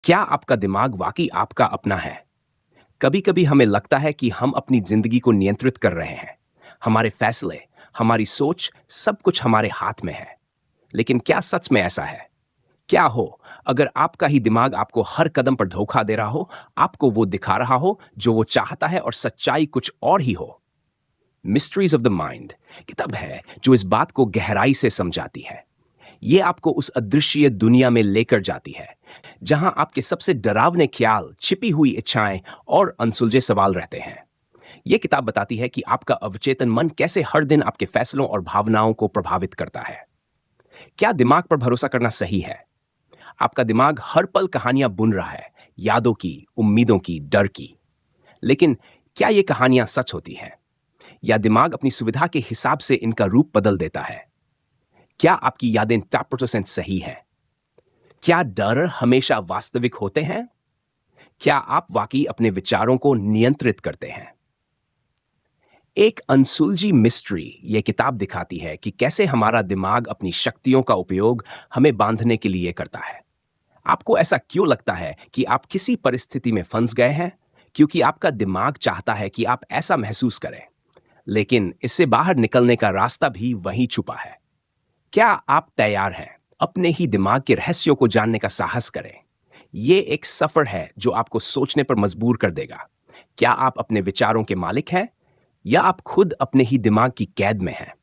क्या आपका दिमाग वाकई आपका अपना है? कभी-कभी हमें लगता है कि हम अपनी जिंदगी को नियंत्रित कर रहे हैं। हमारे फैसले, हमारी सोच, सब कुछ हमारे हाथ में है। लेकिन क्या सच में ऐसा है? क्या हो अगर आपका ही दिमाग आपको हर कदम पर धोखा दे रहा हो, आपको वो दिखा रहा हो जो वो चाहता है और सच्चाई कुछ और ही हो? मिस्ट्रीज ऑफ द माइंड किताब है जो इस बात को गहराई से समझाती है। ये आपको उस अदृश्य दुनिया में लेकर जाती है जहां आपके सबसे डरावने ख्याल, छिपी हुई इच्छाएं और अनसुलझे सवाल रहते हैं। ये किताब बताती है कि आपका अवचेतन मन कैसे हर दिन आपके फैसलों और भावनाओं को प्रभावित करता है। क्या दिमाग पर भरोसा करना सही है? आपका दिमाग हर पल कहानियां बुन रहा है, यादों की, उम्मीदों की, डर की। लेकिन क्या ये कहानियां सच होती हैं? या दिमाग अपनी सुविधा के हिसाब से इनका रूप बदल देता है? क्या आपकी यादें 10% सही हैं? क्या डर हमेशा वास्तविक होते हैं? क्या आप वाकई अपने विचारों को नियंत्रित करते हैं? एक अनसुलझी मिस्ट्री ये किताब दिखाती है कि कैसे हमारा दिमाग अपनी शक्तियों का उपयोग हमें बांधने के लिए करता है। आपको ऐसा क्यों लगता है कि आप किसी परिस्थिति में फंस गए हैं? क्योंकि आपका दिमाग चाहता है कि आप ऐसा महसूस करें। लेकिन इससे बाहर निकलने का रास्ता भी वहीं छुपा है। क्या आप तैयार हैं अपने ही दिमाग के रहस्यों को जानने का साहस करें? ये एक सफर है जो आपको सोचने पर मजबूर कर देगा। क्या आप अपने विचारों के मालिक हैं या आप खुद अपने ही दिमाग की कैद में हैं?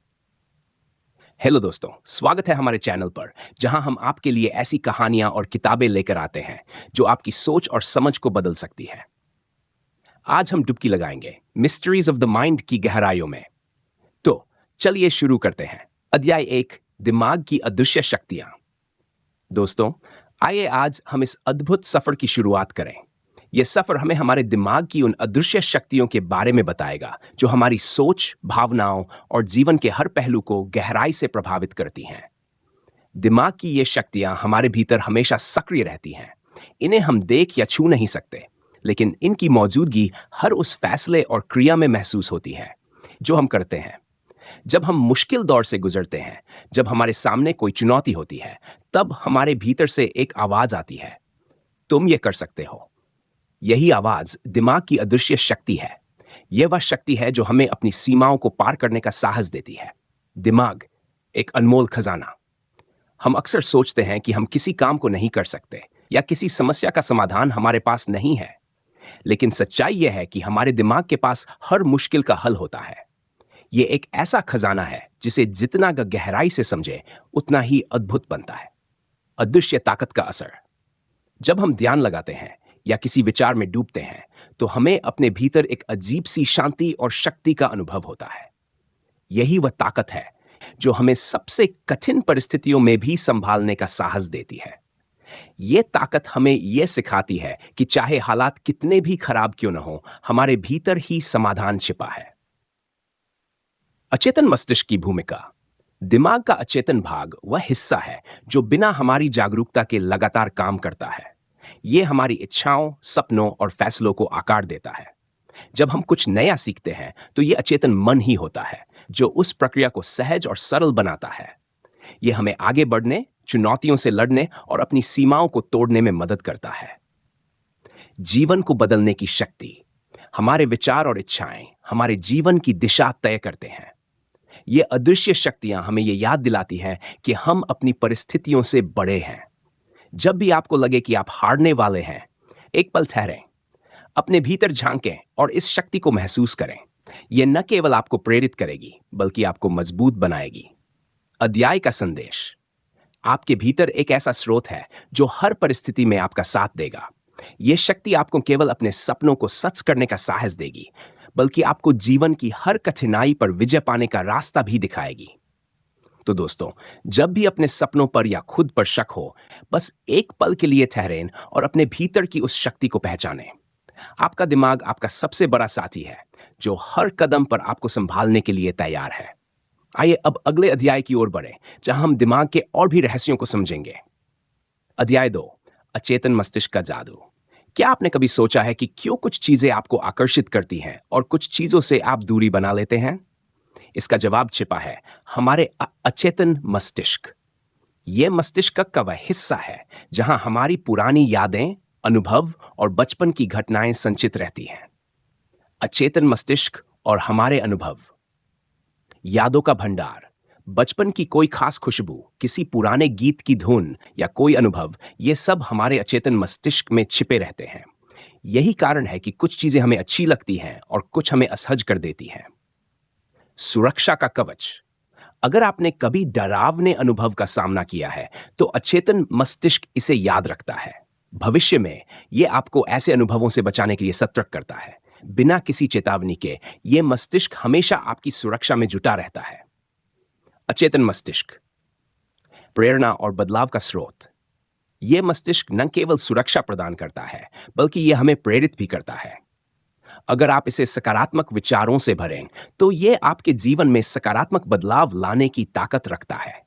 हेलो दोस्तों, स्वागत है हमारे चैनल पर जहां हम आपके लिए ऐसी कहानियां और किताबें लेकर आते हैं जो आपकी सोच और समझ को बदल सकती हैं। आज हम डुबकी लगाएंगे मिस्ट्रीज ऑफ द माइंड की गहराइयों में। तो चलिए शुरू करते हैं। अध्याय 1, दिमाग की अदृश्य शक्तियां। दोस्तों, आइए आज हम इस अद्भुत सफर की शुरुआत करें। यह सफर हमें हमारे दिमाग की उन अदृश्य शक्तियों के बारे में बताएगा जो हमारी सोच, भावनाओं और जीवन के हर पहलू को गहराई से प्रभावित करती हैं। दिमाग की ये शक्तियां हमारे भीतर हमेशा सक्रिय रहती हैं। इन्हें हम देख या छू नहीं सकते, लेकिन इनकी मौजूदगी हर उस फैसले और क्रिया में महसूस होती है जो हम करते हैं। जब हम मुश्किल दौर से गुजरते हैं, जब हमारे सामने कोई चुनौती होती है, तब हमारे भीतर से एक आवाज आती है, तुम ये कर सकते हो। यही आवाज दिमाग की अदृश्य शक्ति है। यह वह शक्ति है जो हमें अपनी सीमाओं को पार करने का साहस देती है। दिमाग एक अनमोल खजाना। हम अक्सर सोचते हैं कि हम किसी काम को नहीं कर सकते या किसी समस्या का समाधान हमारे पास नहीं है। लेकिन सच्चाई यह है कि हमारे दिमाग के पास हर मुश्किल का हल होता है। ये एक ऐसा खजाना है जिसे जितना गहराई से समझे उतना ही अद्भुत बनता है। अदृश्य ताकत का असर। जब हम ध्यान लगाते हैं या किसी विचार में डूबते हैं, तो हमें अपने भीतर एक अजीब सी शांति और शक्ति का अनुभव होता है। यही वह ताकत है जो हमें सबसे कठिन परिस्थितियों में भी संभालने का साहस देती है। यह ताकत हमें यह सिखाती है कि चाहे हालात कितने भी खराब क्यों न हो, हमारे भीतर ही समाधान छिपा है। अचेतन मस्तिष्क की भूमिका। दिमाग का अचेतन भाग वह हिस्सा है जो बिना हमारी जागरूकता के लगातार काम करता है। यह हमारी इच्छाओं, सपनों और फैसलों को आकार देता है। जब हम कुछ नया सीखते हैं, तो यह अचेतन मन ही होता है जो उस प्रक्रिया को सहज और सरल बनाता है। यह हमें आगे बढ़ने, चुनौतियों से लड़ने और अपनी सीमाओं को तोड़ने में मदद करता है। जीवन को बदलने की शक्ति। हमारे विचार और इच्छाएं हमारे जीवन की दिशा तय करते हैं। ये अदृश्य शक्तियां हमें ये याद दिलाती हैं कि हम अपनी परिस्थितियों से बड़े हैं। जब भी आपको लगे कि आप हारने वाले हैं, एक पल ठहरें, अपने भीतर झांकें और इस शक्ति को महसूस करें। यह न केवल आपको प्रेरित करेगी, बल्कि आपको मजबूत बनाएगी। अध्याय का संदेश। आपके भीतर एक ऐसा स्रोत है जो हर परिस्थिति में आपका साथ देगा। यह शक्ति आपको केवल अपने सपनों को सच करने का साहस देगी, बल्कि आपको जीवन की हर कठिनाई पर विजय पाने का रास्ता भी दिखाएगी। तो दोस्तों, जब भी अपने सपनों पर या खुद पर शक हो, बस एक पल के लिए ठहरें और अपने भीतर की उस शक्ति को पहचानें। आपका दिमाग आपका सबसे बड़ा साथी है जो हर कदम पर आपको संभालने के लिए तैयार है। आइए अब अगले अध्याय की ओर बढ़ें, जहां हम दिमाग के और भी रहस्यों को समझेंगे। अध्याय 2, अचेतन मस्तिष्क का जादू। क्या आपने कभी सोचा है कि क्यों कुछ चीजें आपको आकर्षित करती हैं और कुछ चीजों से आप दूरी बना लेते हैं? इसका जवाब छिपा है हमारे अचेतन मस्तिष्क। यह मस्तिष्क का वह हिस्सा है जहां हमारी पुरानी यादें, अनुभव और बचपन की घटनाएं संचित रहती हैं। अचेतन मस्तिष्क और हमारे अनुभव। यादों का भंडार। बचपन की कोई खास खुशबू, किसी पुराने गीत की धुन या कोई अनुभव, ये सब हमारे अचेतन मस्तिष्क में छिपे रहते हैं। यही कारण है कि कुछ चीजें हमें अच्छी लगती हैं और कुछ हमें असहज कर देती हैं। सुरक्षा का कवच। अगर आपने कभी डरावने अनुभव का सामना किया है, तो अचेतन मस्तिष्क इसे याद रखता है। भविष्य में यह आपको ऐसे अनुभवों से बचाने के लिए सतर्क करता है। बिना किसी चेतावनी के यह मस्तिष्क हमेशा आपकी सुरक्षा में जुटा रहता है। अचेतन मस्तिष्क प्रेरणा और बदलाव का स्रोत। यह मस्तिष्क न केवल सुरक्षा प्रदान करता है, बल्कि यह हमें प्रेरित भी करता है। अगर आप इसे सकारात्मक विचारों से भरें, तो यह आपके जीवन में सकारात्मक बदलाव लाने की ताकत रखता है।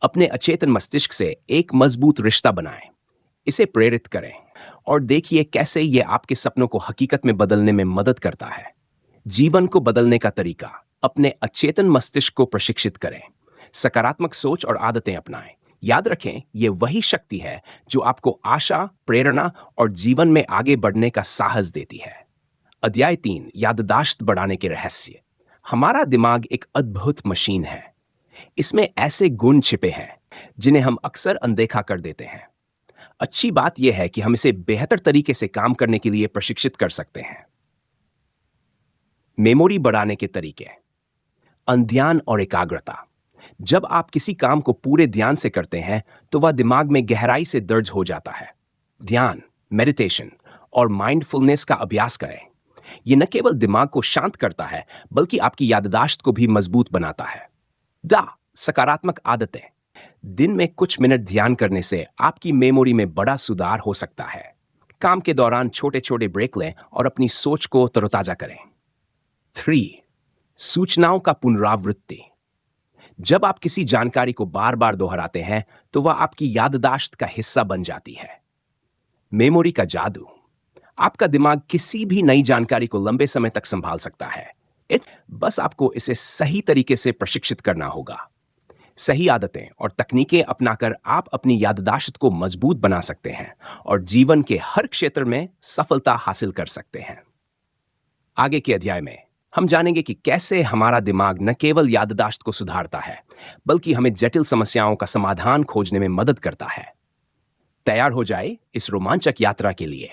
अपने अचेतन मस्तिष्क से एक मजबूत रिश्ता बनाएं, इसे प्रेरित करें और देखिए कैसे यह आपके सपनों को हकीकत में बदलने में मदद करता है। जीवन को बदलने का तरीका। अपने अचेतन मस्तिष्क को प्रशिक्षित करें, सकारात्मक सोच और आदतें अपनाएं। याद रखें, यह वही शक्ति है जो आपको आशा, प्रेरणा और जीवन में आगे बढ़ने का साहस देती है। अध्याय 3, याददाश्त बढ़ाने के रहस्य। हमारा दिमाग एक अद्भुत मशीन है। इसमें ऐसे गुण छिपे हैं जिन्हें हम अक्सर अनदेखा कर देते हैं। अच्छी बात यह है कि हम इसे बेहतर तरीके से काम करने के लिए प्रशिक्षित कर सकते हैं। मेमोरी बढ़ाने के तरीके। ध्यान और एकाग्रता। जब आप किसी काम को पूरे ध्यान से करते हैं, तो वह दिमाग में गहराई से दर्ज हो जाता है। ध्यान, मेडिटेशन और माइंडफुलनेस का अभ्यास करें। यह न केवल दिमाग को शांत करता है, बल्कि आपकी याददाश्त को भी मजबूत बनाता है। सकारात्मक आदतें। दिन में कुछ मिनट ध्यान करने से आपकी मेमोरी में बड़ा सुधार हो सकता है। काम के दौरान छोटे छोटे ब्रेक लें और अपनी सोच को तरोताजा करें। 3, सूचनाओं का पुनरावृत्ति। जब आप किसी जानकारी को बार बार दोहराते हैं, तो वह आपकी याददाश्त का हिस्सा बन जाती है। मेमोरी का जादू। आपका दिमाग किसी भी नई जानकारी को लंबे समय तक संभाल सकता है। बस आपको इसे सही तरीके से प्रशिक्षित करना होगा। सही आदतें और तकनीकें अपनाकर आप अपनी याददाश्त को मजबूत बना सकते हैं और जीवन के हर क्षेत्र में सफलता हासिल कर सकते हैं। आगे के अध्याय में हम जानेंगे कि कैसे हमारा दिमाग न केवल याददाश्त को सुधारता है, बल्कि हमें जटिल समस्याओं का समाधान खोजने में मदद करता है। तैयार हो जाए इस रोमांचक यात्रा के लिए।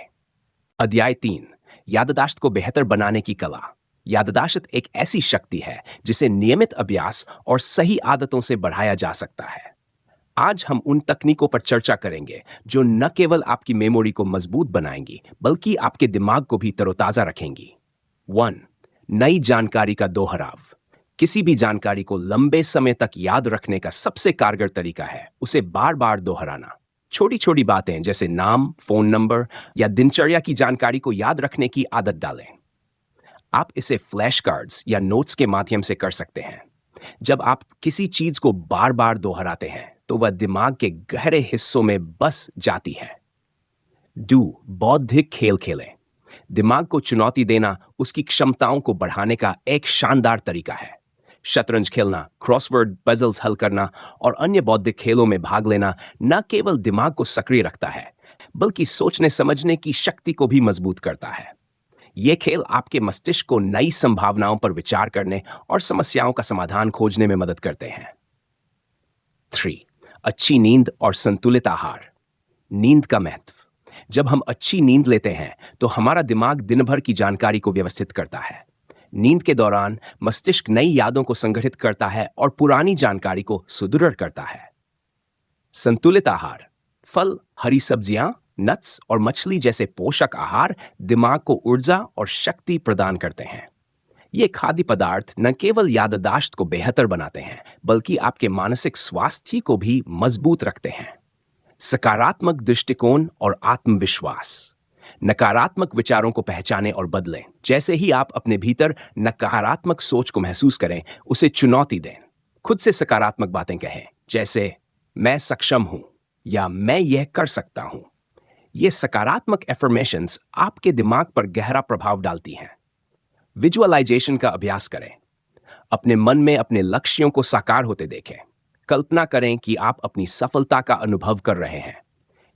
अध्याय 3, याददाश्त को बेहतर बनाने की कला। याददाश्त एक ऐसी शक्ति है जिसे नियमित अभ्यास और सही आदतों से बढ़ाया जा सकता है। आज हम उन तकनीकों पर चर्चा करेंगे जो न केवल आपकी मेमोरी को मजबूत बनाएंगी, बल्कि आपके दिमाग को भी तरोताजा रखेंगी। 1, नई जानकारी का दोहराव। किसी भी जानकारी को लंबे समय तक याद रखने का सबसे कारगर तरीका है उसे बार बार दोहराना। छोटी छोटी बातें जैसे नाम, फोन नंबर या दिनचर्या की जानकारी को याद रखने की आदत डालें। आप इसे फ्लैश कार्ड्स या नोट्स के माध्यम से कर सकते हैं। जब आप किसी चीज को बार बार दोहराते हैं, तो वह दिमाग के गहरे हिस्सों में बस जाती है। बौद्धिक खेल खेलें। दिमाग को चुनौती देना उसकी क्षमताओं को बढ़ाने का एक शानदार तरीका है। शतरंज खेलना, क्रॉसवर्ड पजल्स हल करना और अन्य बौद्धिक खेलों में भाग लेना न केवल दिमाग को सक्रिय रखता है, बल्कि सोचने समझने की शक्ति को भी मजबूत करता है। ये खेल आपके मस्तिष्क को नई संभावनाओं पर विचार करने और समस्याओं का समाधान खोजने में मदद करते हैं। 3, अच्छी नींद और संतुलित आहार। नींद का महत्व। जब हम अच्छी नींद लेते हैं, तो हमारा दिमाग दिन भर की जानकारी को व्यवस्थित करता है। नींद के दौरान मस्तिष्क नई यादों को संगठित करता है और पुरानी जानकारी को सुदृढ़ करता है। संतुलित आहार। फल, हरी सब्जियां, नट्स और मछली जैसे पोषक आहार दिमाग को ऊर्जा और शक्ति प्रदान करते हैं। ये खाद्य पदार्थ न केवल याददाश्त को बेहतर बनाते हैं, बल्कि आपके मानसिक स्वास्थ्य को भी मजबूत रखते हैं। सकारात्मक दृष्टिकोण और आत्मविश्वास। नकारात्मक विचारों को पहचानें और बदलें। जैसे ही आप अपने भीतर नकारात्मक सोच को महसूस करें, उसे चुनौती दें। खुद से सकारात्मक बातें कहें, जैसे मैं सक्षम हूं या मैं यह कर सकता हूं। ये सकारात्मक एफर्मेशंस आपके दिमाग पर गहरा प्रभाव डालती हैं। विजुअलाइजेशन का अभ्यास करें। अपने मन में अपने लक्ष्यों को साकार होते देखें। कल्पना करें कि आप अपनी सफलता का अनुभव कर रहे हैं।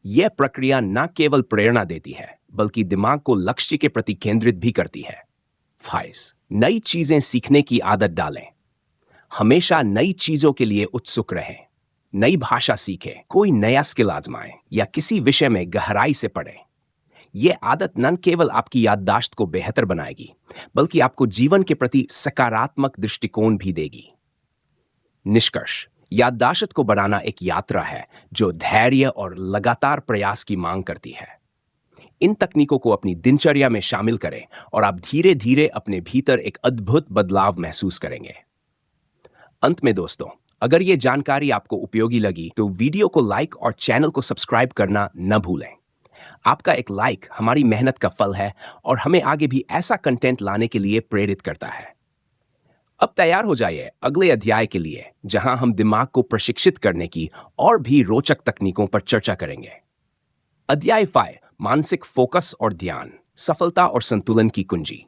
यह प्रक्रिया न केवल प्रेरणा देती है बल्कि दिमाग को लक्ष्य के प्रति केंद्रित भी करती है। 5 नई चीजें सीखने की आदत डालें। हमेशा नई चीजों के लिए उत्सुक रहें। नई भाषा सीखें, कोई नया स्किल आजमाएं या किसी विषय में गहराई से पढ़ें। यह आदत न केवल आपकी याददाश्त को बेहतर बनाएगी बल्कि आपको जीवन के प्रति सकारात्मक दृष्टिकोण भी देगी। निष्कर्ष, याददाश्त को बढ़ाना एक यात्रा है जो धैर्य और लगातार प्रयास की मांग करती है। इन तकनीकों को अपनी दिनचर्या में शामिल करें और आप धीरे धीरे अपने भीतर एक अद्भुत बदलाव महसूस करेंगे। अंत में दोस्तों, अगर ये जानकारी आपको उपयोगी लगी तो वीडियो को लाइक और चैनल को सब्सक्राइब करना न भूलें। आपका एक लाइक हमारी मेहनत का फल है और हमें आगे भी ऐसा कंटेंट लाने के लिए प्रेरित करता है। अब तैयार हो जाइए अगले अध्याय के लिए, जहां हम दिमाग को प्रशिक्षित करने की और भी रोचक तकनीकों पर चर्चा करेंगे। अध्याय 5 मानसिक फोकस और ध्यान, सफलता और संतुलन की कुंजी।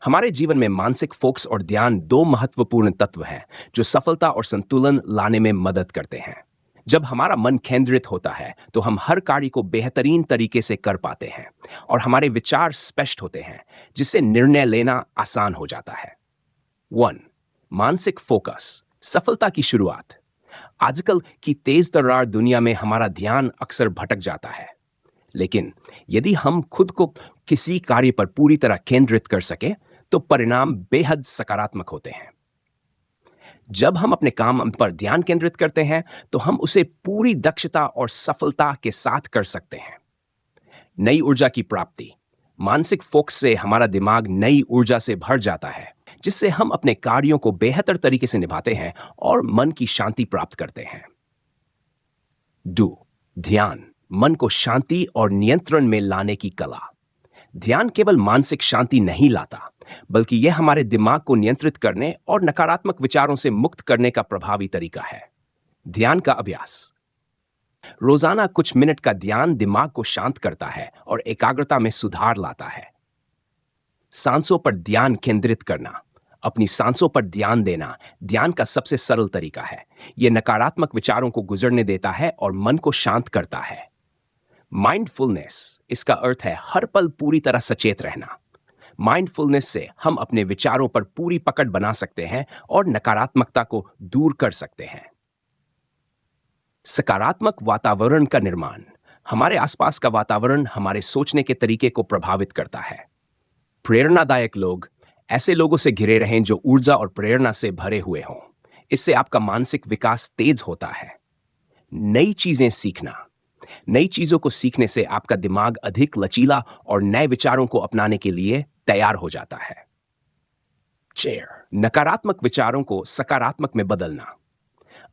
हमारे जीवन में मानसिक फोकस और ध्यान 2 महत्वपूर्ण तत्व हैं जो सफलता और संतुलन लाने में मदद करते हैं। जब हमारा मन केंद्रित होता है तो हम हर कार्य को बेहतरीन तरीके से कर पाते हैं और हमारे विचार स्पष्ट होते हैं, जिससे निर्णय लेना आसान हो जाता है। 1 मानसिक फोकस, सफलता की शुरुआत। आजकल की तेज तर्रार दुनिया में हमारा ध्यान अक्सर भटक जाता है, लेकिन यदि हम खुद को किसी कार्य पर पूरी तरह केंद्रित कर सके तो परिणाम बेहद सकारात्मक होते हैं। जब हम अपने काम पर ध्यान केंद्रित करते हैं तो हम उसे पूरी दक्षता और सफलता के साथ कर सकते हैं। नई ऊर्जा की प्राप्ति, मानसिक फोकस से हमारा दिमाग नई ऊर्जा से भर जाता है, जिससे हम अपने कार्यों को बेहतर तरीके से निभाते हैं और मन की शांति प्राप्त करते हैं। 2 ध्यान, मन को शांति और नियंत्रण में लाने की कला। ध्यान केवल मानसिक शांति नहीं लाता, बल्कि यह हमारे दिमाग को नियंत्रित करने और नकारात्मक विचारों से मुक्त करने का प्रभावी तरीका है। ध्यान का अभ्यास, रोजाना कुछ मिनट का ध्यान दिमाग को शांत करता है और एकाग्रता में सुधार लाता है। सांसों पर ध्यान केंद्रित करना, अपनी सांसों पर ध्यान देना ध्यान का सबसे सरल तरीका है। यह नकारात्मक विचारों को गुजरने देता है और मन को शांत करता है। माइंडफुलनेस, इसका अर्थ है हर पल पूरी तरह सचेत रहना। माइंडफुलनेस से हम अपने विचारों पर पूरी पकड़ बना सकते हैं और नकारात्मकता को दूर कर सकते हैं। सकारात्मक वातावरण का निर्माण, हमारे आसपास का वातावरण हमारे सोचने के तरीके को प्रभावित करता है। प्रेरणादायक लोग, ऐसे लोगों से घिरे रहें जो ऊर्जा और प्रेरणा से भरे हुए हों। इससे आपका मानसिक विकास तेज होता है। नई चीजें सीखना, नई चीजों को सीखने से आपका दिमाग अधिक लचीला और नए विचारों को अपनाने के लिए तैयार हो जाता है। शेयर, नकारात्मक विचारों को सकारात्मक में बदलना।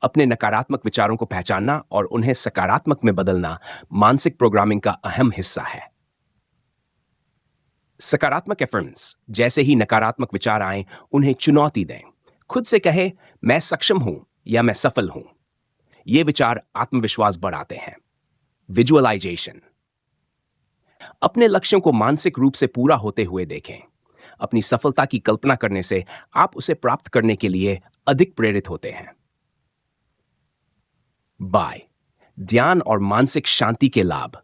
अपने नकारात्मक विचारों को पहचानना और उन्हें सकारात्मक में बदलना मानसिक प्रोग्रामिंग का अहम हिस्सा है। सकारात्मक एफर्म्स, जैसे ही नकारात्मक विचार आए उन्हें चुनौती दें। खुद से कहे, मैं सक्षम हूं या मैं सफल हूं। ये विचार आत्मविश्वास बढ़ाते हैं। विजुअलाइजेशन, अपने लक्ष्यों को मानसिक रूप से पूरा होते हुए देखें। अपनी सफलता की कल्पना करने से आप उसे प्राप्त करने के लिए अधिक प्रेरित होते हैं। बाय, ध्यान और मानसिक शांति के लाभ।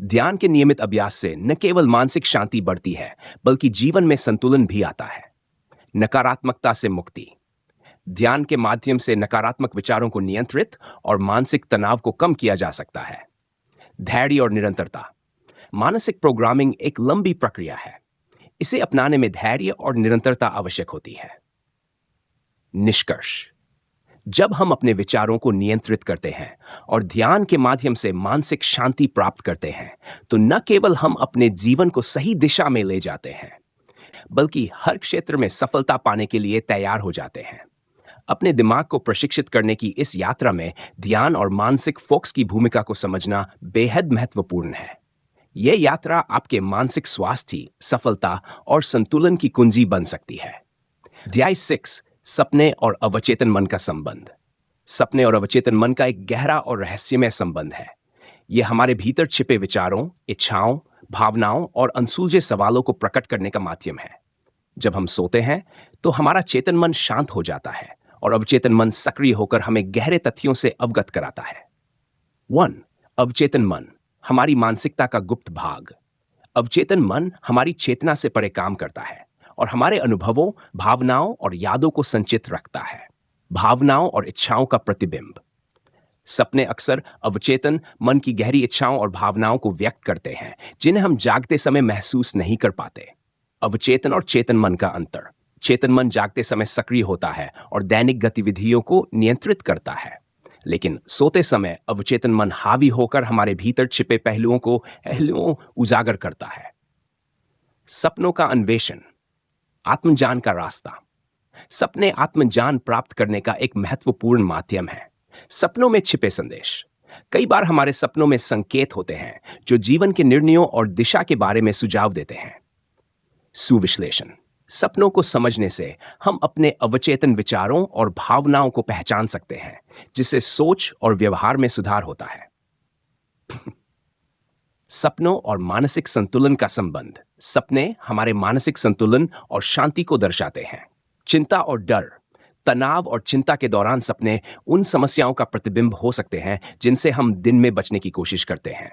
ध्यान के नियमित अभ्यास से न केवल मानसिक शांति बढ़ती है, बल्कि जीवन में संतुलन भी आता है। नकारात्मकता से मुक्ति, ध्यान के माध्यम से नकारात्मक विचारों को नियंत्रित और मानसिक तनाव को कम किया जा सकता है। धैर्य और निरंतरता, मानसिक प्रोग्रामिंग एक लंबी प्रक्रिया है। इसे अपनाने में धैर्य और निरंतरता आवश्यक होती है। निष्कर्ष, जब हम अपने विचारों को नियंत्रित करते हैं और ध्यान के माध्यम से मानसिक शांति प्राप्त करते हैं, तो न केवल हम अपने जीवन को सही दिशा में ले जाते हैं, बल्कि हर क्षेत्र में सफलता पाने के लिए तैयार हो जाते हैं। अपने दिमाग को प्रशिक्षित करने की इस यात्रा में ध्यान और मानसिक फोकस की भूमिका को समझना बेहद महत्वपूर्ण है। यह यात्रा आपके मानसिक स्वास्थ्य, सफलता और संतुलन की कुंजी बन सकती है। अध्याय 6 सपने और अवचेतन मन का संबंध। सपने और अवचेतन मन का एक गहरा और रहस्यमय संबंध है। यह हमारे भीतर छिपे विचारों, इच्छाओं, भावनाओं और अनसुलझे सवालों को प्रकट करने का माध्यम है। जब हम सोते हैं तो हमारा चेतन मन शांत हो जाता है और अवचेतन मन सक्रिय होकर हमें गहरे तथ्यों से अवगत कराता है। 1 अवचेतन मन, हमारी मानसिकता का गुप्त भाग। अवचेतन मन हमारी चेतना से परे काम करता है और हमारे अनुभवों, भावनाओं और यादों को संचित रखता है। भावनाओं और इच्छाओं का प्रतिबिंब। सपने अक्सर अवचेतन मन की गहरी इच्छाओं और भावनाओं को व्यक्त करते हैं, जिन्हें हम जागते समय महसूस नहीं कर पाते। अवचेतन और चेतन मन का अंतर। चेतन मन जागते समय सक्रिय होता है और दैनिक गतिविधियों को नियंत्रित करता है, लेकिन सोते समय अवचेतन मन हावी होकर हमारे भीतर छिपे पहलुओं उजागर करता है। सपनों का अन्वेषण। आत्मज्ञान का रास्ता। सपने आत्मज्ञान प्राप्त करने का एक महत्वपूर्ण माध्यम है। सपनों में छिपे संदेश। कई बार हमारे सपनों में संकेत होते हैं जो जीवन के निर्णयों और दिशा के बारे में सुझाव देते हैं। सुविश्लेषण। सपनों को समझने से हम अपने अवचेतन विचारों और भावनाओं को पहचान सकते हैं, जिससे सोच और व्यवहार में सुधार होता है। सपनों और मानसिक संतुलन का संबंध। सपने हमारे मानसिक संतुलन और शांति को दर्शाते हैं। चिंता और डर, तनाव और चिंता के दौरान सपने उन समस्याओं का प्रतिबिंब हो सकते हैं जिनसे हम दिन में बचने की कोशिश करते हैं।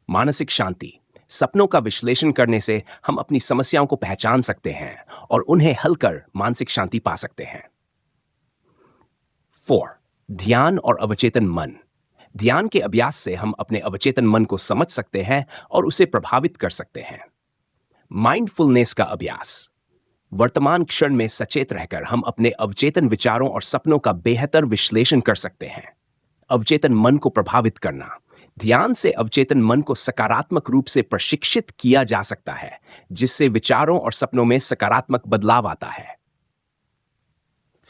मानसिक शांति। सपनों का विश्लेषण करने से हम अपनी समस्याओं को पहचान सकते हैं और उन्हें हल कर मानसिक शांति पा सकते हैं। 4. ध्यान और अवचेतन मन। ध्यान के अभ्यास से हम अपने अवचेतन मन को समझ सकते हैं और उसे प्रभावित कर सकते हैं। माइंडफुलनेस का अभ्यास। वर्तमान क्षण में सचेत रहकर हम अपने अवचेतन विचारों और सपनों का बेहतर विश्लेषण कर सकते हैं। अवचेतन मन को प्रभावित करना। ध्यान से अवचेतन मन को सकारात्मक रूप से प्रशिक्षित किया जा सकता है, जिससे विचारों और सपनों में सकारात्मक बदलाव आता है।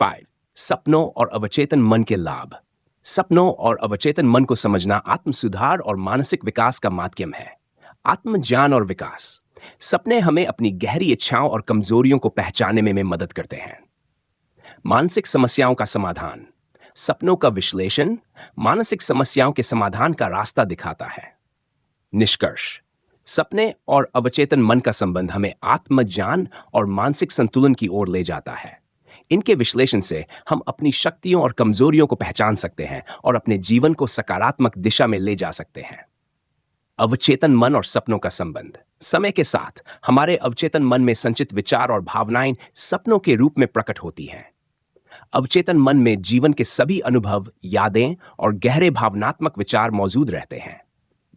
5. सपनों और अवचेतन मन के लाभ। सपनों और अवचेतन मन को समझना आत्म सुधार और मानसिक विकास का माध्यम है। आत्मज्ञान और विकास। सपने हमें अपनी गहरी इच्छाओं और कमजोरियों को पहचानने में मदद करते हैं। मानसिक समस्याओं का समाधान। सपनों का विश्लेषण मानसिक समस्याओं के समाधान का रास्ता दिखाता है। निष्कर्ष। सपने और अवचेतन मन का संबंध हमें आत्मज्ञान और मानसिक संतुलन की ओर ले जाता है। इनके विश्लेषण से हम अपनी शक्तियों और कमजोरियों को पहचान सकते हैं और अपने जीवन को सकारात्मक दिशा में ले जा सकते हैं। अवचेतन मन और सपनों का संबंध। समय के साथ हमारे अवचेतन मन में संचित विचार और भावनाएं सपनों के रूप में प्रकट होती हैं। अवचेतन मन में जीवन के सभी अनुभव, यादें और गहरे भावनात्मक विचार मौजूद रहते हैं।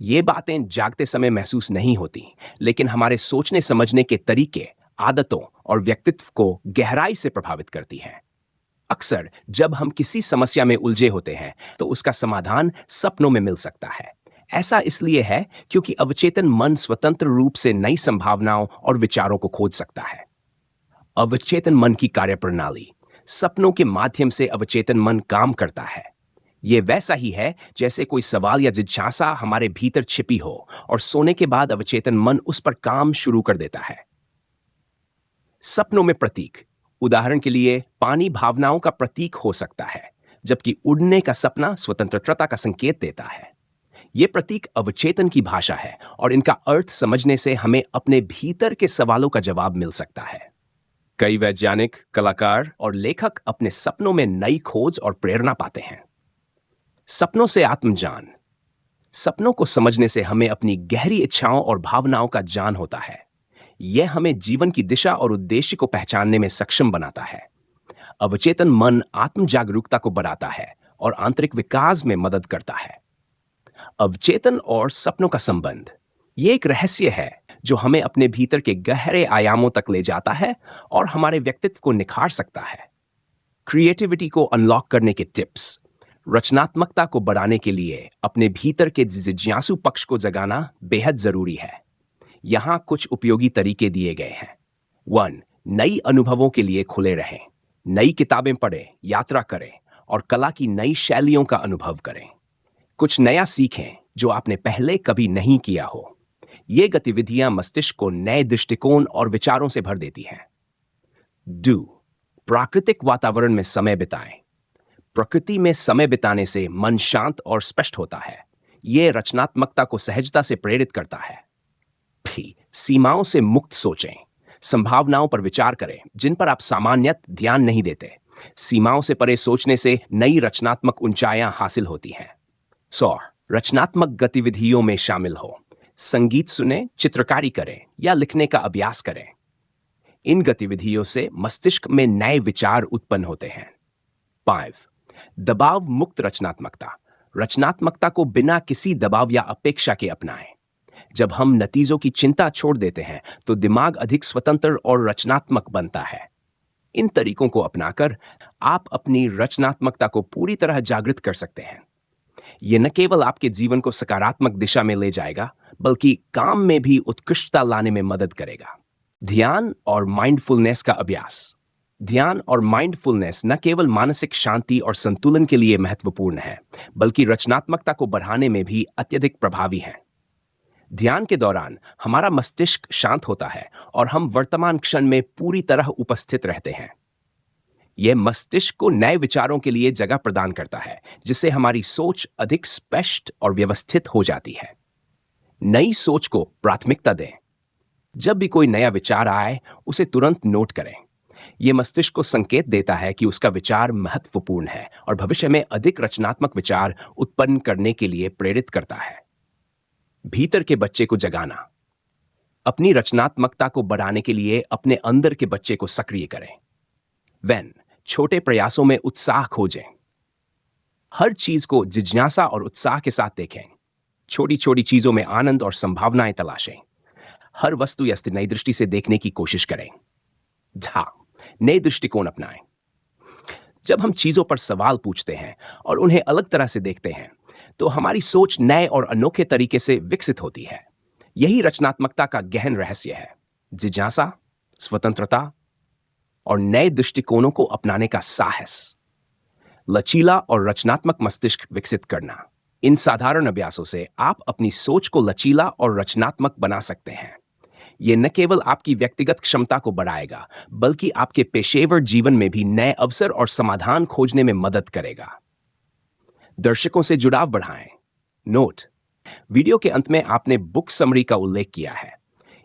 ये बातें जागते समय महसूस नहीं होती, लेकिन हमारे सोचने समझने के तरीके, आदतों और व्यक्तित्व को गहराई से प्रभावित करती हैं। अक्सर जब हम किसी समस्या में उलझे होते हैं तो उसका समाधान सपनों में मिल सकता है। ऐसा इसलिए है क्योंकि अवचेतन मन स्वतंत्र रूप से नई संभावनाओं और विचारों को खोज सकता है। अवचेतन मन की कार्यप्रणाली। सपनों के माध्यम से अवचेतन मन काम करता है। यह वैसा ही है जैसे कोई सवाल या जिज्ञासा हमारे भीतर छिपी हो और सोने के बाद अवचेतन मन उस पर काम शुरू कर देता है। सपनों में प्रतीक। उदाहरण के लिए, पानी भावनाओं का प्रतीक हो सकता है, जबकि उड़ने का सपना स्वतंत्रता का संकेत देता है। ये प्रतीक अवचेतन की भाषा है और इनका अर्थ समझने से हमें अपने भीतर के सवालों का जवाब मिल सकता है। कई वैज्ञानिक, कलाकार और लेखक अपने सपनों में नई खोज और प्रेरणा पाते हैं। सपनों से आत्मज्ञान। सपनों को समझने से हमें अपनी गहरी इच्छाओं और भावनाओं का ज्ञान होता है। यह हमें जीवन की दिशा और उद्देश्य को पहचानने में सक्षम बनाता है। अवचेतन मन आत्म जागरूकता को बढ़ाता है और आंतरिक विकास में मदद करता है। अवचेतन और सपनों का संबंध। यह एक रहस्य है जो हमें अपने भीतर के गहरे आयामों तक ले जाता है और हमारे व्यक्तित्व को निखार सकता है। क्रिएटिविटी को अनलॉक करने के टिप्स। रचनात्मकता को बढ़ाने के लिए अपने भीतर के जिज्ञासु पक्ष को जगाना बेहद जरूरी है। यहां कुछ उपयोगी तरीके दिए गए हैं। 1. नई अनुभवों के लिए खुले रहें। नई किताबें पढ़ें, यात्रा करें और कला की नई शैलियों का अनुभव करें। कुछ नया सीखें जो आपने पहले कभी नहीं किया हो। ये गतिविधियां मस्तिष्क को नए दृष्टिकोण और विचारों से भर देती हैं। 2. प्राकृतिक वातावरण में समय बिताएं। प्रकृति में समय बिताने से मन शांत और स्पष्ट होता है। यह रचनात्मकता को सहजता से प्रेरित करता है। 3. सीमाओं से मुक्त सोचें। संभावनाओं पर विचार करें जिन पर आप सामान्यतः ध्यान नहीं देते। सीमाओं से परे सोचने से नई रचनात्मक ऊंचाइयां हासिल होती हैं। 4. रचनात्मक गतिविधियों में शामिल हो। संगीत सुने, चित्रकारी करें या लिखने का अभ्यास करें। इन गतिविधियों से मस्तिष्क में नए विचार उत्पन्न होते हैं। 5. दबाव मुक्त रचनात्मकता। रचनात्मकता को बिना किसी दबाव या अपेक्षा के अपनाएं। जब हम नतीजों की चिंता छोड़ देते हैं तो दिमाग अधिक स्वतंत्र और रचनात्मक बनता है। इन तरीकों को अपनाकर आप अपनी रचनात्मकता को पूरी तरह जागृत कर सकते हैं। ये न केवल आपके जीवन को सकारात्मक दिशा में ले जाएगा, बल्कि काम में भी उत्कृष्टता लाने में मदद करेगा। ध्यान और माइंडफुलनेस का अभ्यास। ध्यान और माइंडफुलनेस न केवल मानसिक शांति और संतुलन के लिए महत्वपूर्ण है, बल्कि रचनात्मकता को बढ़ाने में भी अत्यधिक प्रभावी है। ध्यान के दौरान हमारा मस्तिष्क शांत होता है और हम वर्तमान क्षण में पूरी तरह उपस्थित रहते हैं। यह मस्तिष्क को नए विचारों के लिए जगह प्रदान करता है, जिससे हमारी सोच अधिक स्पष्ट और व्यवस्थित हो जाती है। नई सोच को प्राथमिकता दें। जब भी कोई नया विचार आए, उसे तुरंत नोट करें। यह मस्तिष्क को संकेत देता है कि उसका विचार महत्वपूर्ण है और भविष्य में अधिक रचनात्मक विचार उत्पन्न करने के लिए प्रेरित करता है। भीतर के बच्चे को जगाना। अपनी रचनात्मकता को बढ़ाने के लिए अपने अंदर के बच्चे को सक्रिय करें। वेन, छोटे प्रयासों में उत्साह खोजें। हर चीज को जिज्ञासा और उत्साह के साथ देखें। छोटी छोटी चीजों में आनंद और संभावनाएं तलाशें। हर वस्तु या स्थिति नई दृष्टि से देखने की कोशिश करें। नए दृष्टिकोण अपनाएं। जब हम चीजों पर सवाल पूछते हैं और उन्हें अलग तरह से देखते हैं, तो हमारी सोच नए और अनोखे तरीके से विकसित होती है। यही रचनात्मकता का गहन रहस्य है। जिज्ञासा, स्वतंत्रता और नए दृष्टिकोणों को अपनाने का साहस। लचीला और रचनात्मक मस्तिष्क विकसित करना। इन साधारण अभ्यासों से आप अपनी सोच को लचीला और रचनात्मक बना सकते हैं। यह न केवल आपकी व्यक्तिगत क्षमता को बढ़ाएगा, बल्कि आपके पेशेवर जीवन में भी नए अवसर और समाधान खोजने में मदद करेगा। दर्शकों से जुड़ाव बढ़ाएं। नोट: वीडियो के अंत में आपने बुक समरी का उल्लेख किया है।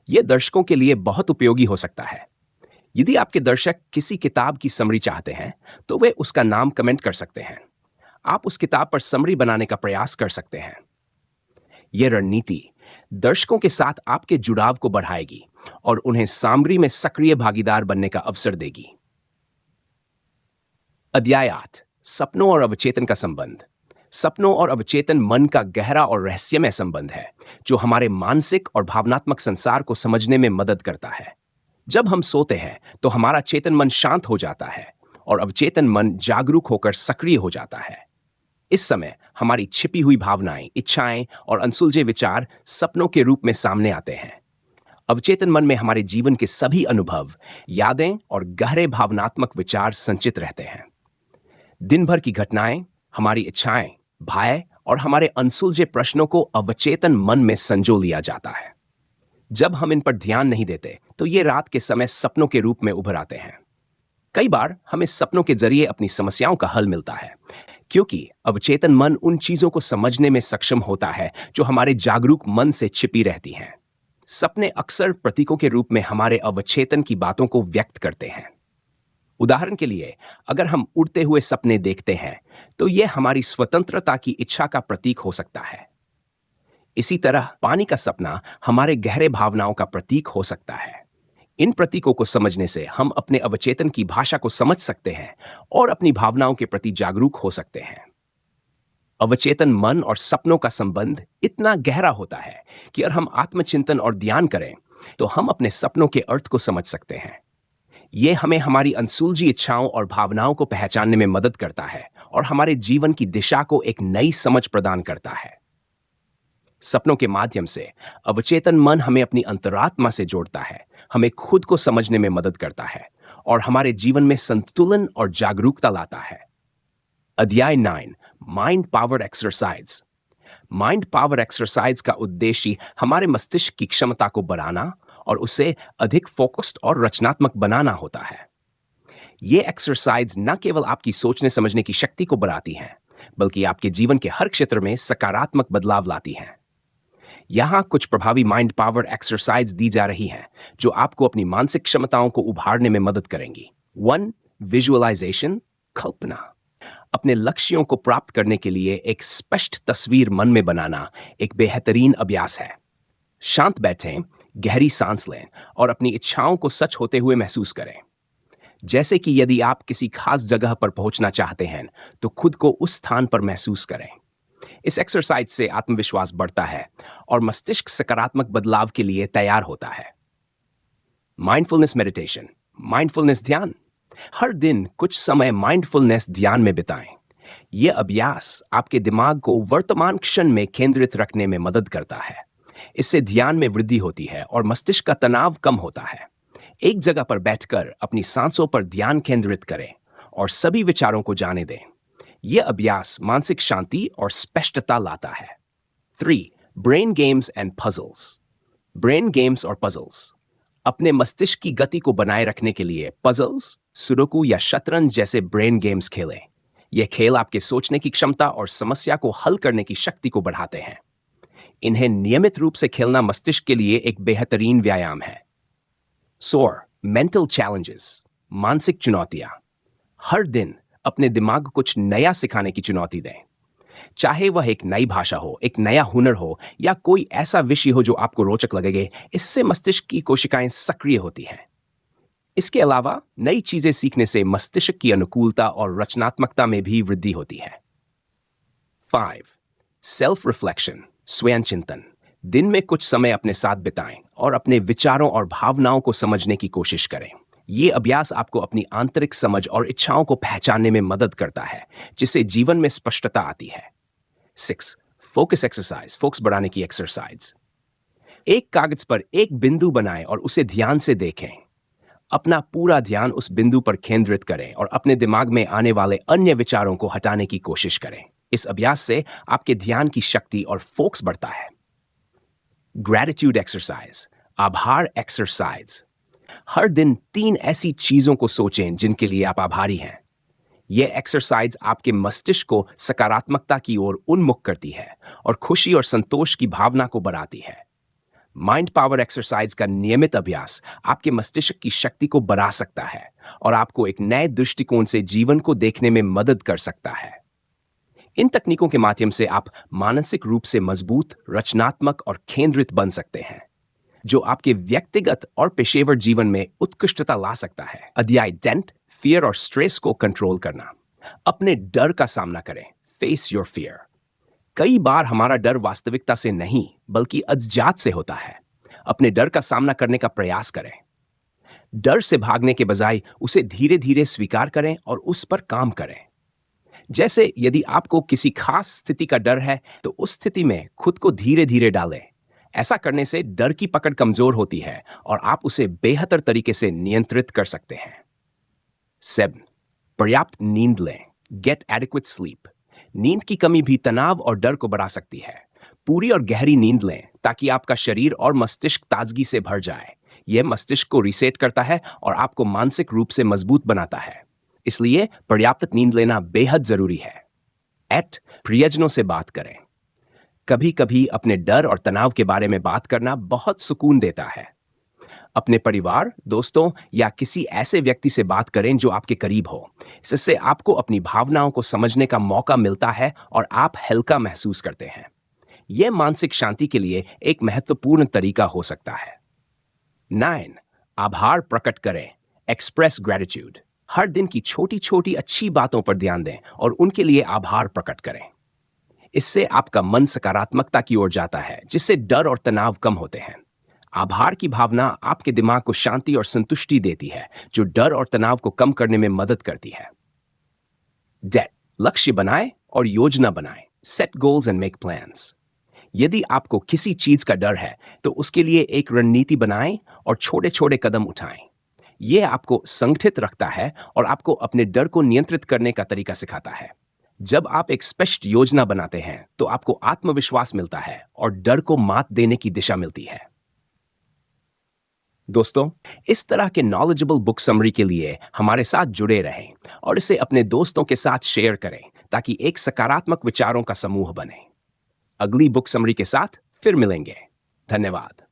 यह दर्शकों के लिए बहुत उपयोगी हो सकता है। यदि आपके दर्शक किसी किताब की समरी चाहते हैं, तो वे उसका नाम कमेंट कर सकते हैं। आप उस किताब पर समरी बनाने का प्रयास कर सकते हैं। यह रणनीति दर्शकों के साथ आपके जुड़ाव को बढ़ाएगी और उन्हें सामग्री में सक्रिय भागीदार बनने का अवसर देगी। अध्याय 8: सपनों और अवचेतन का संबंध। सपनों और अवचेतन मन का गहरा और रहस्यमय संबंध है, जो हमारे मानसिक और भावनात्मक संसार को समझने में मदद करता है। जब हम सोते हैं तो हमारा चेतन मन शांत हो जाता है और अवचेतन मन जागरूक होकर सक्रिय हो जाता है। इस समय हमारी छिपी हुई भावनाएं, इच्छाएं और अनसुलझे विचार सपनों के रूप में सामने आते हैं। अवचेतन मन में हमारे जीवन के सभी अनुभव, यादें और गहरे भावनात्मक विचार संचित रहते हैं। दिन भर की घटनाएं, हमारी इच्छाएं, भय और हमारे अनसुलझे प्रश्नों को अवचेतन मन में संजो लिया जाता है। जब हम इन पर ध्यान नहीं देते, तो ये रात के समय सपनों के रूप में उभर आते हैं। कई बार हमें सपनों के जरिए अपनी समस्याओं का हल मिलता है, क्योंकि अवचेतन मन उन चीजों को समझने में सक्षम होता है जो हमारे जागरूक मन से छिपी रहती हैं। सपने अक्सर प्रतीकों के रूप में हमारे अवचेतन की बातों को व्यक्त करते हैं। उदाहरण के लिए, अगर हम उड़ते हुए सपने देखते हैं, तो यह हमारी स्वतंत्रता की इच्छा का प्रतीक हो सकता है। इसी तरह पानी का सपना हमारे गहरे भावनाओं का प्रतीक हो सकता है। इन प्रतीकों को समझने से हम अपने अवचेतन की भाषा को समझ सकते हैं और अपनी भावनाओं के प्रति जागरूक हो सकते हैं। अवचेतन मन और सपनों का संबंध इतना गहरा होता है कि अगर हम आत्मचिंतन और ध्यान करें, तो हम अपने सपनों के अर्थ को समझ सकते हैं। यह हमें हमारी अनसुलझी इच्छाओं और भावनाओं को पहचानने में मदद करता है और हमारे जीवन की दिशा को एक नई समझ प्रदान करता है। सपनों के माध्यम से अवचेतन मन हमें अपनी अंतरात्मा से जोड़ता है, हमें खुद को समझने में मदद करता है और हमारे जीवन में संतुलन और जागरूकता लाता है। अध्याय 9: mind power exercise. Mind power exercise का उद्देश्य हमारे मस्तिष्क की क्षमता को बढ़ाना और उसे अधिक फोकस्ड और रचनात्मक बनाना होता है। ये एक्सरसाइज न केवल आपकी सोचने समझने की शक्ति को बढ़ाती हैं, बल्कि आपके जीवन के हर क्षेत्र में सकारात्मक बदलाव लाती हैं। यहां कुछ प्रभावी माइंड पावर एक्सरसाइज दी जा रही हैं, जो आपको अपनी मानसिक क्षमताओं को उभारने में मदद करेंगी। 1. विजुअलाइजेशन, कल्पना। अपने लक्ष्यों को प्राप्त करने के लिए एक स्पष्ट तस्वीर मन में बनाना एक बेहतरीन अभ्यास है। शांत बैठें, गहरी सांस लें और अपनी इच्छाओं को सच होते हुए महसूस करें। जैसे कि यदि आप किसी खास जगह पर पहुंचना चाहते हैं, तो खुद को उस स्थान पर महसूस करें। इस एक्सरसाइज से आत्मविश्वास बढ़ता है और मस्तिष्क सकारात्मक बदलाव के लिए तैयार होता है। माइंडफुलनेस मेडिटेशन, माइंडफुलनेस ध्यान। हर दिन कुछ समय माइंडफुलनेस ध्यान में बिताएं। यह अभ्यास आपके दिमाग को वर्तमान क्षण में केंद्रित रखने में मदद करता है। इससे ध्यान में वृद्धि होती है और मस्तिष्क का तनाव कम होता है। एक जगह पर बैठकर अपनी सांसों पर ध्यान केंद्रित करें और सभी विचारों को जाने दें। यह अभ्यास मानसिक शांति और स्पष्टता लाता है। 3. Brain games and puzzles. Brain games और पजल्स। अपने मस्तिष्क की गति को बनाए रखने के लिए पजल्स, सुडोकू या शतरंज जैसे ब्रेन गेम्स खेलें। यह खेल आपके सोचने की क्षमता और समस्या को हल करने की शक्ति को बढ़ाते हैं। इन्हें नियमित रूप से खेलना मस्तिष्क के लिए एक बेहतरीन व्यायाम है। सोर, मेंटल चैलेंजेस, मानसिक चुनौतियां। हर दिन अपने दिमाग को कुछ नया सिखाने की चुनौती दें। चाहे वह एक नई भाषा हो, एक नया हुनर हो या कोई ऐसा विषय हो जो आपको रोचक लगेगा, इससे मस्तिष्क की कोशिकाएं सक्रिय होती हैं। इसके अलावा नई चीजें सीखने से मस्तिष्क की अनुकूलता और रचनात्मकता में भी वृद्धि होती है। 5. सेल्फ रिफ्लेक्शन, स्वयं चिंतन। दिन में कुछ समय अपने साथ बिताएं और अपने विचारों और भावनाओं को समझने की कोशिश करें। यह अभ्यास आपको अपनी आंतरिक समझ और इच्छाओं को पहचानने में मदद करता है, जिससे जीवन में स्पष्टता आती है। 6. फोकस एक्सरसाइज, फोकस बढ़ाने की एक्सरसाइज। एक कागज पर एक बिंदु बनाएं और उसे ध्यान से देखें। अपना पूरा ध्यान उस बिंदु पर केंद्रित करें और अपने दिमाग में आने वाले अन्य विचारों को हटाने की कोशिश करें। इस अभ्यास से आपके ध्यान की शक्ति और फोकस बढ़ता है। ग्रैटिट्यूड एक्सरसाइज, आभार एक्सरसाइज। हर दिन 3 ऐसी चीजों को सोचें जिनके लिए आप आभारी हैं। यह एक्सरसाइज आपके मस्तिष्क को सकारात्मकता की ओर उन्मुख करती है और खुशी और संतोष की भावना को बढ़ाती है। माइंड पावर एक्सरसाइज का नियमित अभ्यास आपके मस्तिष्क की शक्ति को बढ़ा सकता है और आपको एक नए दृष्टिकोण से जीवन को देखने में मदद कर सकता है। इन तकनीकों के माध्यम से आप मानसिक रूप से मजबूत, रचनात्मक और केंद्रित बन सकते हैं, जो आपके व्यक्तिगत और पेशेवर जीवन में उत्कृष्टता ला सकता है। अध्याय डेंट, फियर और स्ट्रेस को कंट्रोल करना। अपने डर का सामना करें, फेस योर फियर। कई बार हमारा डर वास्तविकता से नहीं बल्कि अज्ञात से होता है। अपने डर का सामना करने का प्रयास करें। डर से भागने के बजाय उसे धीरे धीरे स्वीकार करें और उस पर काम करें। जैसे यदि आपको किसी खास स्थिति का डर है, तो उस स्थिति में खुद को धीरे धीरे डालें। ऐसा करने से डर की पकड़ कमजोर होती है और आप उसे बेहतर तरीके से नियंत्रित कर सकते हैं। 7. पर्याप्त नींद लें, गेट एडिक्वेट स्लीप। नींद की कमी भी तनाव और डर को बढ़ा सकती है। पूरी और गहरी नींद लें ताकि आपका शरीर और मस्तिष्क ताजगी से भर जाए। यह मस्तिष्क को रीसेट करता है और आपको मानसिक रूप से मजबूत बनाता है। इसलिए पर्याप्त नींद लेना बेहद जरूरी है। 8. प्रियजनों से बात करें। कभी कभी अपने डर और तनाव के बारे में बात करना बहुत सुकून देता है। अपने परिवार, दोस्तों या किसी ऐसे व्यक्ति से बात करें जो आपके करीब हो। इससे आपको अपनी भावनाओं को समझने का मौका मिलता है और आप हल्का महसूस करते हैं। यह मानसिक शांति के लिए एक महत्वपूर्ण तरीका हो सकता है। 9. आभार प्रकट करें, एक्सप्रेस ग्रैटिट्यूड। हर दिन की छोटी छोटी अच्छी बातों पर ध्यान दें और उनके लिए आभार प्रकट करें। इससे आपका मन सकारात्मकता की ओर जाता है, जिससे डर और तनाव कम होते हैं। आभार की भावना आपके दिमाग को शांति और संतुष्टि देती है, जो डर और तनाव को कम करने में मदद करती है। डेट, लक्ष्य बनाएं और योजना बनाएं, set goals and make plans. यदि आपको किसी चीज का डर है, तो उसके लिए एक रणनीति बनाएं और छोटे छोटे कदम उठाएं। यह आपको संगठित रखता है और आपको अपने डर को नियंत्रित करने का तरीका सिखाता है। जब आप एक स्पष्ट योजना बनाते हैं, तो आपको आत्मविश्वास मिलता है और डर को मात देने की दिशा मिलती है। दोस्तों, इस तरह के नॉलेजेबल बुक समरी के लिए हमारे साथ जुड़े रहें और इसे अपने दोस्तों के साथ शेयर करें ताकि एक सकारात्मक विचारों का समूह बने। अगली बुक समरी के साथ फिर मिलेंगे। धन्यवाद।